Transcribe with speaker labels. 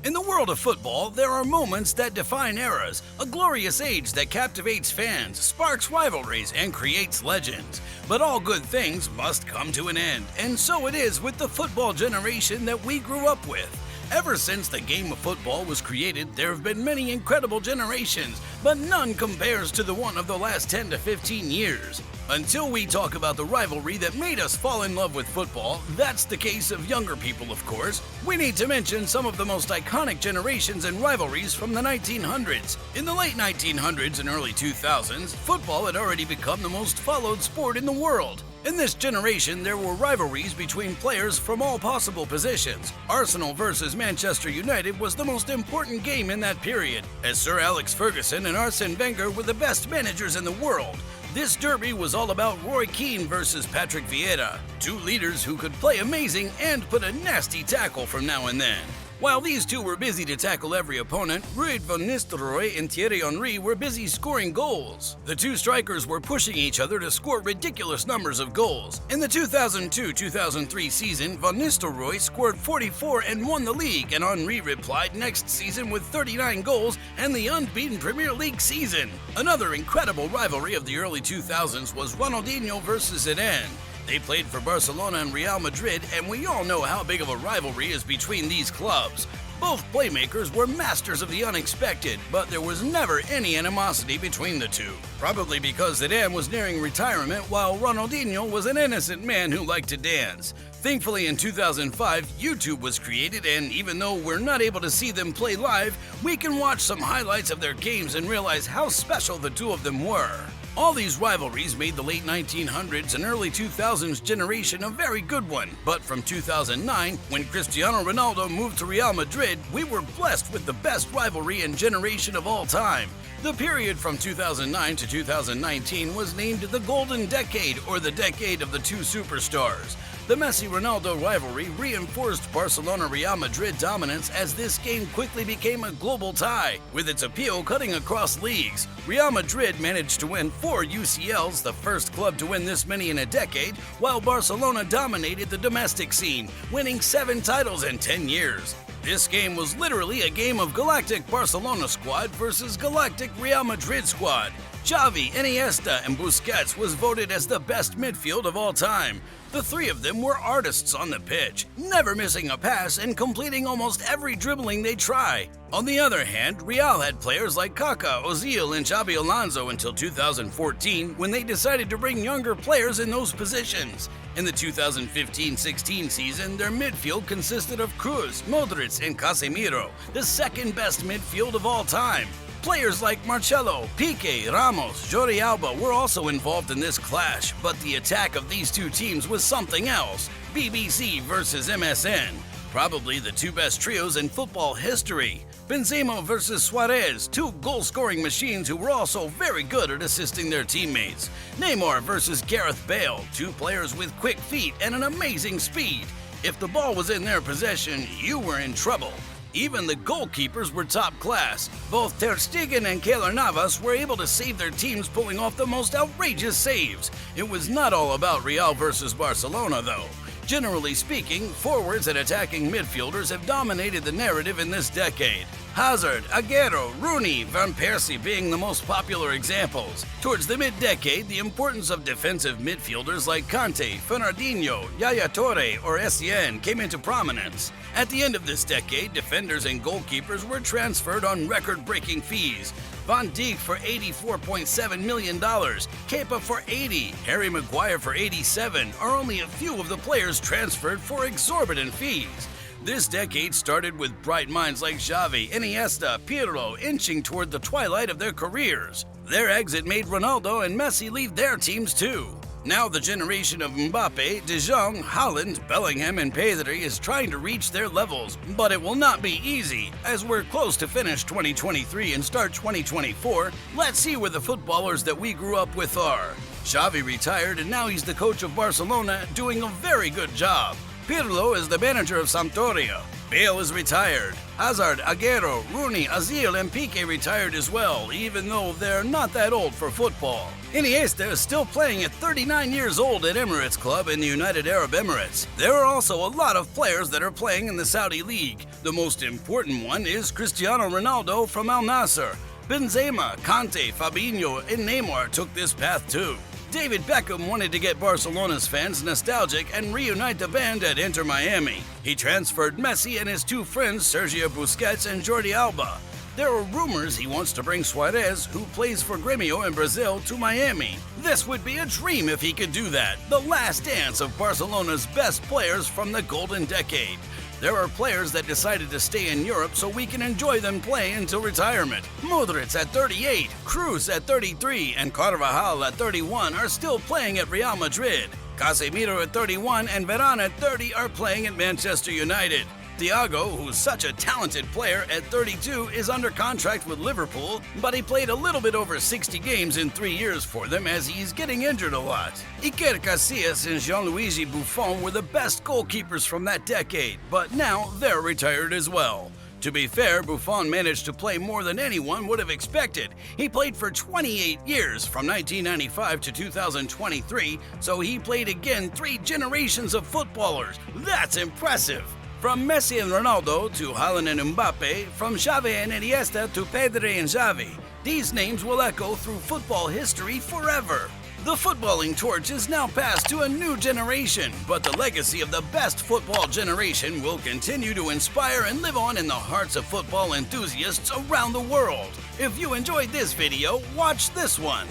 Speaker 1: In the world of football, there are moments that define eras, a glorious age that captivates fans, sparks rivalries, and creates legends. But all good things must come to an end, and so it is with the football generation that we grew up with. Ever since the game of football was created, there have been many incredible generations, but none compares to the one of the last 10 to 15 years. Until we talk about the rivalry that made us fall in love with football, that's the case of younger people, of course, we need to mention some of the most iconic generations and rivalries from the 1900s. In the late 1900s and early 2000s, football had already become the most followed sport in the world. In this generation, there were rivalries between players from all possible positions. Arsenal versus Manchester United was the most important game in that period, as Sir Alex Ferguson and Arsene Wenger were the best managers in the world. This derby was all about Roy Keane versus Patrick Vieira, two leaders who could play amazing and put a nasty tackle from now and then. While these two were busy to tackle every opponent, Ruud van Nistelrooy and Thierry Henry were busy scoring goals. The two strikers were pushing each other to score ridiculous numbers of goals. In the 2002-2003 season, van Nistelrooy scored 44 and won the league, and Henry replied next season with 39 goals and the unbeaten Premier League season. Another incredible rivalry of the early 2000s was Ronaldinho versus Zidane. They played for Barcelona and Real Madrid, and we all know how big of a rivalry is between these clubs. Both playmakers were masters of the unexpected, but there was never any animosity between the two. Probably because Zidane was nearing retirement while Ronaldinho was an innocent man who liked to dance. Thankfully, in 2005, YouTube was created, and even though we're not able to see them play live, we can watch some highlights of their games and realize how special the two of them were. All these rivalries made the late 1900s and early 2000s generation a very good one, but from 2009, when Cristiano Ronaldo moved to Real Madrid, we were blessed with the best rivalry and generation of all time. The period from 2009 to 2019 was named the Golden Decade, or the Decade of the Two Superstars. The Messi-Ronaldo rivalry reinforced Barcelona-Real Madrid dominance as this game quickly became a global tie, with its appeal cutting across leagues. Real Madrid managed to win 4 UCLs, the first club to win this many in a decade, while Barcelona dominated the domestic scene, winning 7 titles in 10 years. This game was literally a game of Galactic Barcelona squad versus Galactic Real Madrid squad. Xavi, Iniesta, and Busquets was voted as the best midfield of all time. The three of them were artists on the pitch, never missing a pass and completing almost every dribbling they try. On the other hand, Real had players like Kaká, Ozil, and Xabi Alonso until 2014, when they decided to bring younger players in those positions. In the 2015-16 season, their midfield consisted of Kroos, Modric, and Casemiro, the second best midfield of all time. Players like Marcelo, Piqué, Ramos, Jordi Alba were also involved in this clash, but the attack of these two teams was something else. BBC versus MSN. Probably the two best trios in football history. Benzema versus Suarez, two goal-scoring machines who were also very good at assisting their teammates. Neymar versus Gareth Bale, two players with quick feet and an amazing speed. If the ball was in their possession, you were in trouble. Even the goalkeepers were top class. Both Ter Stegen and Keylor Navas were able to save their teams, pulling off the most outrageous saves. It was not all about Real versus Barcelona, though. Generally speaking, forwards and attacking midfielders have dominated the narrative in this decade. Hazard, Agüero, Rooney, Van Persie being the most popular examples. Towards the mid-decade, the importance of defensive midfielders like Kanté, Fernandinho, Yaya Touré, or Essien came into prominence. At the end of this decade, defenders and goalkeepers were transferred on record-breaking fees. Van Dijk for $84.7 million, Kepa for $80, Harry Maguire for $87 are only a few of the players transferred for exorbitant fees. This decade started with bright minds like Xavi, Iniesta, Pirlo inching toward the twilight of their careers. Their exit made Ronaldo and Messi leave their teams too. Now the generation of Mbappe, De Jong, Haaland, Bellingham, and Pedri is trying to reach their levels, but it will not be easy. As we're close to finish 2023 and start 2024, let's see where the footballers that we grew up with are. Xavi retired and now he's the coach of Barcelona, doing a very good job. Pirlo is the manager of Sampdoria. Bale is retired. Hazard, Agüero, Rooney, Ozil, and Piqué retired as well, even though they're not that old for football. Iniesta is still playing at 39 years old at Emirates Club in the United Arab Emirates. There are also a lot of players that are playing in the Saudi League. The most important one is Cristiano Ronaldo from Al Nassr. Benzema, Kanté, Fabinho, and Neymar took this path too. David Beckham wanted to get Barcelona's fans nostalgic and reunite the band at Inter Miami. He transferred Messi and his two friends Sergio Busquets and Jordi Alba. There are rumors he wants to bring Suarez, who plays for Grêmio in Brazil, to Miami. This would be a dream if he could do that, the last dance of Barcelona's best players from the golden decade. There are players that decided to stay in Europe so we can enjoy them play until retirement. Modric at 38, Cruz at 33, and Carvajal at 31 are still playing at Real Madrid. Casemiro at 31 and Varane at 30 are playing at Manchester United. Thiago, who's such a talented player at 32, is under contract with Liverpool, but he played a little bit over 60 games in 3 years for them as he's getting injured a lot. Iker Casillas and Gianluigi Buffon were the best goalkeepers from that decade, but now they're retired as well. To be fair, Buffon managed to play more than anyone would have expected. He played for 28 years, from 1995 to 2023, so he played again 3 generations of footballers. That's impressive! From Messi and Ronaldo to Haaland and Mbappe, from Xavi and Iniesta to Pedri and Xavi, these names will echo through football history forever. The footballing torch is now passed to a new generation, but the legacy of the best football generation will continue to inspire and live on in the hearts of football enthusiasts around the world. If you enjoyed this video, watch this one.